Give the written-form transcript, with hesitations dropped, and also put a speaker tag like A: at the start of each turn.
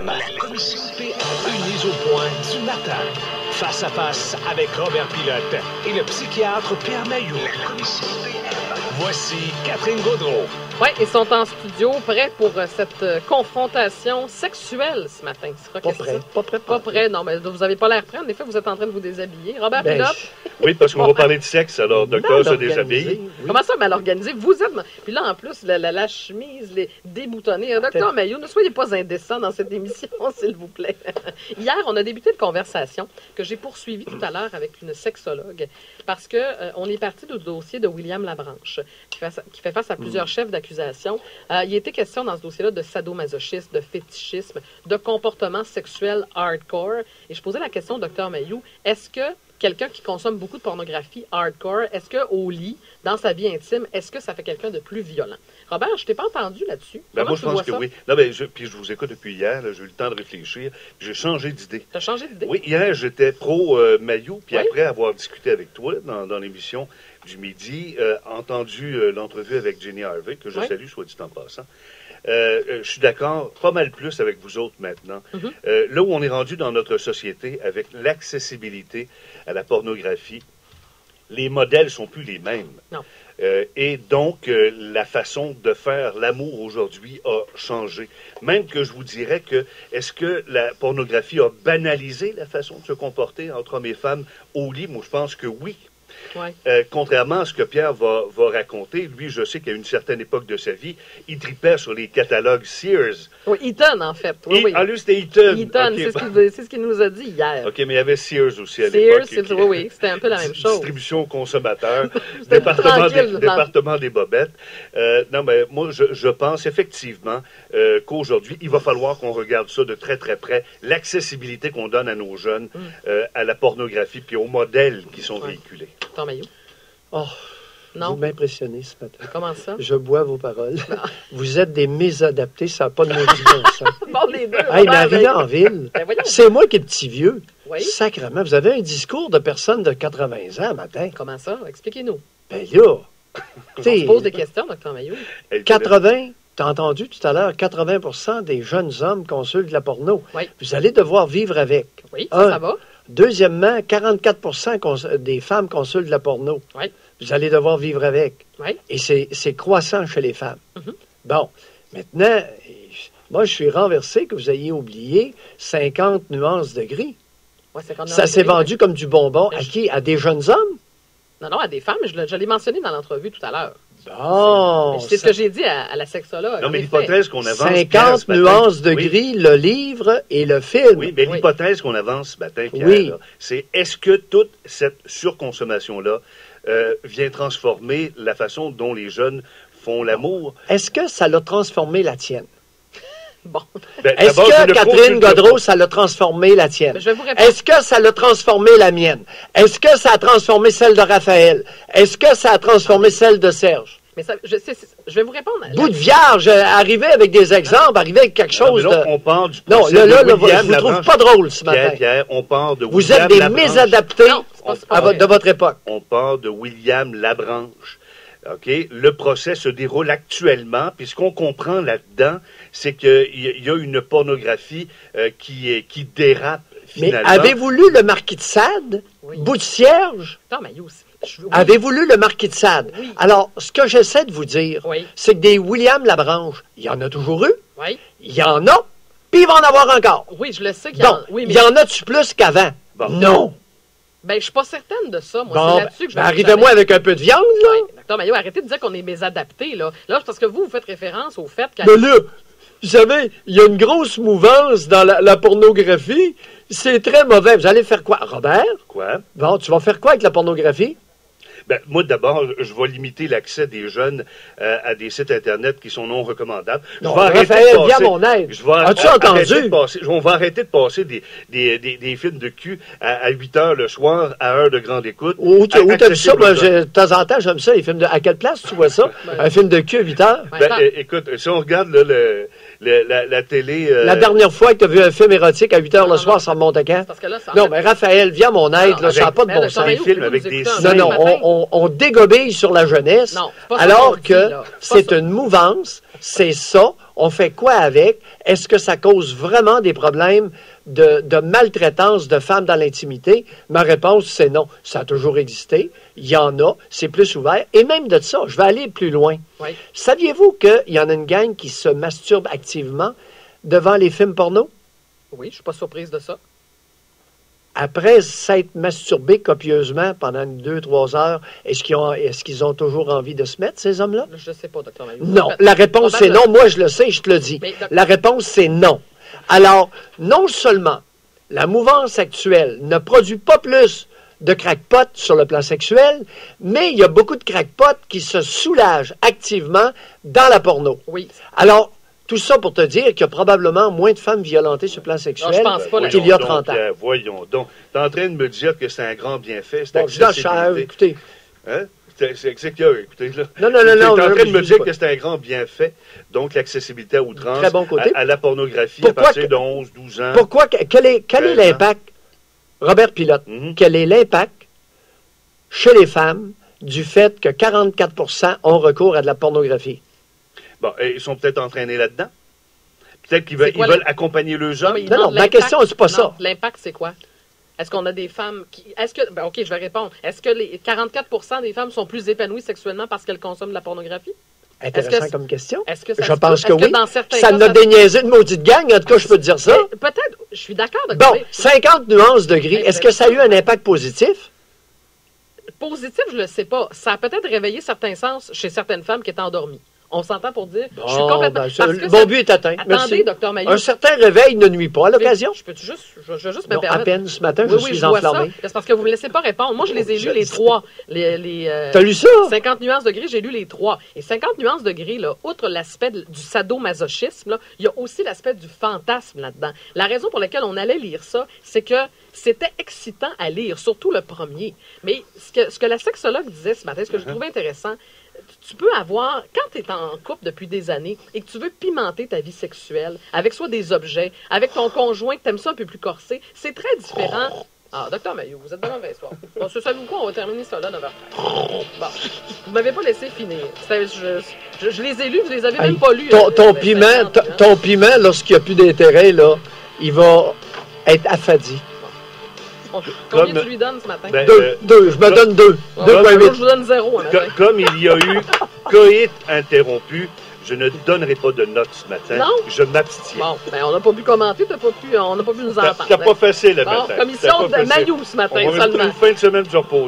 A: La commission PM mise au point du matin. Face à face avec Robert Pilote et le psychiatre Pierre Mailloux. La commission PM. Voici Catherine Gaudreault.
B: Oui, ils sont en studio, prêts pour cette confrontation sexuelle ce matin. Pas prêt. Non, mais vous n'avez pas l'air prêt. En effet, vous êtes en train de vous déshabiller. Robert Pilote.
C: Oui, parce qu'on va parler de sexe, alors docteur se déshabille.
B: Oui. Comment ça, mal organisé? Vous êtes... Puis là, en plus, la chemise, les déboutonnés. Docteur Mailloux, ne soyez pas indécent dans cette émission, s'il vous plaît. Hier, on a débuté une conversation que j'ai poursuivie tout à l'heure avec une sexologue parce que on est parti du dossier de William Labranche qui fait face à plusieurs chefs d'accusation. Il était question dans ce dossier-là de sadomasochisme, de fétichisme, de comportement sexuel hardcore. Et je posais la question au docteur Mailloux, est-ce que quelqu'un qui consomme beaucoup de pornographie hardcore, est-ce qu'au lit, dans sa vie intime, est-ce que ça fait quelqu'un de plus violent? Robert, je t'ai pas entendu là-dessus.
C: Moi, je pense que oui. Non, mais puis je vous écoute depuis hier, j'ai eu le temps de réfléchir, j'ai changé d'idée.
B: Tu as changé d'idée?
C: Oui, hier, j'étais pro Mailloux, puis après avoir discuté avec toi dans l'émission du midi, entendu l'entrevue avec Jenny Harvey, que je salue, soit dit en passant. Je suis d'accord pas mal plus avec vous autres maintenant. Là où on est rendu dans notre société avec l'accessibilité à la pornographie, les modèles sont plus les mêmes.
B: Non.
C: Et donc, la façon de faire l'amour aujourd'hui a changé. Même que je vous dirais que, est-ce que la pornographie a banalisé la façon de se comporter entre hommes et femmes au lit? Moi, je pense que oui. Ouais. Contrairement à ce que Pierre va raconter, lui, je sais qu'à une certaine époque de sa vie, il tripait sur les catalogues Sears.
B: Oui, Eaton, en fait. Oui.
C: Ah, lui, c'était Eaton.
B: Eaton, okay. C'est ce qu'il nous a dit hier.
C: OK, mais il y avait Sears aussi à l'époque.
B: Sears, oui, c'était un peu la même chose.
C: Distribution aux consommateurs, département des bobettes. Non, mais moi, je pense effectivement qu'aujourd'hui, il va falloir qu'on regarde ça de très, très près, l'accessibilité qu'on donne à nos jeunes à la pornographie puis aux modèles qui sont véhiculés.
B: Mailloux.
D: Oh,
B: non.
D: Vous m'impressionnez ce matin.
B: Comment ça?
D: Je bois vos paroles. Vous êtes des mésadaptés, ça n'a pas de maudit bon sens.
B: Bon, les deux.
D: Hey, mais arrivé en ville, c'est moi qui est petit vieux. Oui. Sacrément, vous avez un discours de personnes de 80 ans matin.
B: Comment ça? Expliquez-nous.
D: Ben là.
B: On se pose des questions, Dr. Mailloux.
D: 80, tu as entendu tout à l'heure, 80% des jeunes hommes consultent la porno.
B: Oui.
D: Vous allez devoir vivre avec.
B: Oui, ça va.
D: Deuxièmement, 44% des femmes consultent la porno.
B: Oui.
D: Vous allez devoir vivre avec.
B: Oui.
D: Et c'est croissant chez les femmes. Bon, maintenant, moi, je suis renversé que vous ayez oublié 50 nuances de gris.
B: Ouais,
D: ça s'est vendu comme du bonbon. À qui? À des jeunes hommes?
B: Non, à des femmes. Je l'ai mentionné dans l'entrevue tout à l'heure.
D: Bon,
B: c'est ce que j'ai dit à la sexologue.
C: Non, mais l'hypothèse qu'on avance...
D: 50 nuances de gris, le livre et le film.
C: Oui, mais l'hypothèse qu'on avance ce matin, Pierre, c'est est-ce que toute cette surconsommation-là vient transformer la façon dont les jeunes font l'amour?
D: Est-ce que ça l'a transformé la tienne?
B: Bon.
D: Est-ce que Catherine Gaudreault, ça l'a transformé la tienne? Est-ce que ça l'a transformé la mienne? Est-ce que ça a transformé celle de Raphaël? Est-ce que ça a transformé celle de Serge?
B: Mais ça, je vais vous répondre.
D: Bout de vierge, arriver avec des exemples, arriver avec quelque chose
C: de... On parle du
D: non, là, je vous trouve pas drôle ce matin.
C: Pierre, on parle de
D: vous êtes des mésadaptés de votre époque.
C: On parle de William Labranche. OK? Le procès se déroule actuellement, puis ce qu'on comprend là-dedans, c'est qu'il y a une pornographie qui dérape finalement.
D: Mais avez-vous lu le Marquis de Sade? Oui. Bout de cierge?
B: Non, mais oui.
D: Avez-vous lu le Marquis de Sade?
B: Oui.
D: Alors, ce que j'essaie de vous dire, c'est que des William Labranche, il y en a toujours eu, il y en a, puis il va en avoir encore.
B: Oui, je le sais qu'il y en a.
D: Oui, mais... il y en a-tu plus qu'avant? Bon. Non.
B: Ben, je suis pas certaine de ça. Moi,
D: bon,
B: c'est là-dessus que je vais
D: arrivez-moi avec un peu de viande, là.
B: Docteur Mailloux, arrêtez de dire qu'on est mésadaptés, là. Là, parce que vous faites référence au fait
D: que... Mais là, vous savez, il y a une grosse mouvance dans la pornographie. C'est très mauvais. Vous allez faire quoi? Robert?
C: Quoi?
D: Bon, tu vas faire quoi avec la pornographie?
C: Ben, moi, d'abord, je vais limiter l'accès des jeunes à des sites Internet qui sont non recommandables.
D: Non, Raphaël, viens à mon aide. As-tu entendu?
C: On va arrêter de passer des films de cul à 8 heures le soir, à heure de grande écoute.
D: Où t'as vu ça? Moi, de temps en temps, j'aime ça, les films de... À quelle place tu vois ça? Un film de cul à 8 heures?
C: Ben, écoute, si on regarde là, la télé...
D: La dernière fois que tu as vu un film érotique à 8 heures le soir, ça remonte à quand? Non, mais Raphaël, viens à mon aide, là, ça n'a pas de bon sens.
C: Des films avec des...
D: Non, on dégobille sur la jeunesse, alors que c'est une mouvance, c'est ça. On fait quoi avec? Est-ce que ça cause vraiment des problèmes de maltraitance de femmes dans l'intimité? Ma réponse, c'est non. Ça a toujours existé. Il y en a. C'est plus ouvert. Et même de ça, je vais aller plus loin.
B: Oui.
D: Saviez-vous qu'il y en a une gang qui se masturbe activement devant les films porno?
B: Oui, je ne suis pas surprise de ça.
D: Après s'être masturbés copieusement pendant 2-3 heures, est-ce qu'ils ont toujours envie de se mettre, ces hommes-là?
B: Je ne sais pas, Dr. Mailloux.
D: Non. La réponse, c'est non. Moi, je le sais, je te le dis. La réponse, c'est non. Alors, non seulement la mouvance actuelle ne produit pas plus de crackpots sur le plan sexuel, mais il y a beaucoup de crackpots qui se soulagent activement dans la porno.
B: Oui.
D: Alors, tout ça pour te dire qu'il y a probablement moins de femmes violentées sur le plan sexuel qu'il y a 30 ans.
C: Voyons donc. Tu es en train de me dire que c'est un grand bienfait, c'est
D: écoutez.
C: Hein? C'est qu'il y a, écoutez, là.
D: Non.
C: Tu es en train de me dire que c'est un grand bienfait, donc l'accessibilité à outrance,
D: très bon côté.
C: À la pornographie à partir de 11, 12 ans.
D: Pourquoi? Quel est l'impact, Robert Pilote, quel est l'impact chez les femmes du fait que 44% ont recours à de la pornographie?
C: Bon, ils sont peut-être entraînés là-dedans. Peut-être qu'ils veulent accompagner leurs hommes.
D: Non, ma question, c'est pas ça.
B: L'impact, c'est quoi? Est-ce qu'on a des femmes qui... OK, je vais répondre. Est-ce que les 44% des femmes sont plus épanouies sexuellement parce qu'elles consomment de la pornographie?
D: Intéressant comme question.
B: Je
D: pense que oui.
B: Dans certains
D: ça n'a déniaisé une maudite gang, en tout cas, je peux te dire ça.
B: Peut-être, je suis d'accord.
D: Bon, 50 nuances de gris, est-ce que ça a eu un impact positif?
B: Positif, je ne le sais pas. Ça a peut-être réveillé certains sens chez certaines femmes qui étaient endormies. On s'entend pour dire... je suis complètement...
D: Mon but est atteint.
B: Attendez, Dr. Mailloux.
D: Un certain réveil ne nuit pas à l'occasion.
B: Je vais juste me permettre...
D: À peine ce matin, je suis enflammé.
B: C'est parce que vous ne me laissez pas répondre. Moi, je les ai lus, les trois.
D: T'as lu ça?
B: 50 nuances de gris, j'ai lu les trois. Et 50 nuances de gris, là, outre l'aspect du sadomasochisme, là, il y a aussi l'aspect du fantasme là-dedans. La raison pour laquelle on allait lire ça, c'est que c'était excitant à lire, surtout le premier. Mais ce que la sexologue disait ce matin, ce que je trouvais intéressant, tu peux avoir, quand tu es en couple depuis des années et que tu veux pimenter ta vie sexuelle avec soit des objets, avec ton conjoint que tu aimes ça un peu plus corsé, c'est très différent. Ah, Dr. Mailloux, vous êtes de mauvaise foi. Bon, savez-vous quoi? On va terminer ça là, 9h30. Bon, vous m'avez pas laissé finir. Je les ai lus, vous les avez même pas lus.
D: Ton piment, lorsqu'il n'y a plus d'intérêt, là, il va être affadi.
B: Combien tu lui donnes ce matin?
D: Deux. Je me donne 2. 2,8.
B: Je vous donne 0.
C: Comme il y a eu coït interrompu, je ne donnerai pas de notes ce matin.
B: Non?
C: Je m'abstiens.
B: Bon, on n'a pas pu commenter, on n'a pas pu nous entendre.
C: T'as pas facile le matin.
B: Commission de Mailloux ce matin
C: seulement. On va mettre une fin de semaine de repos.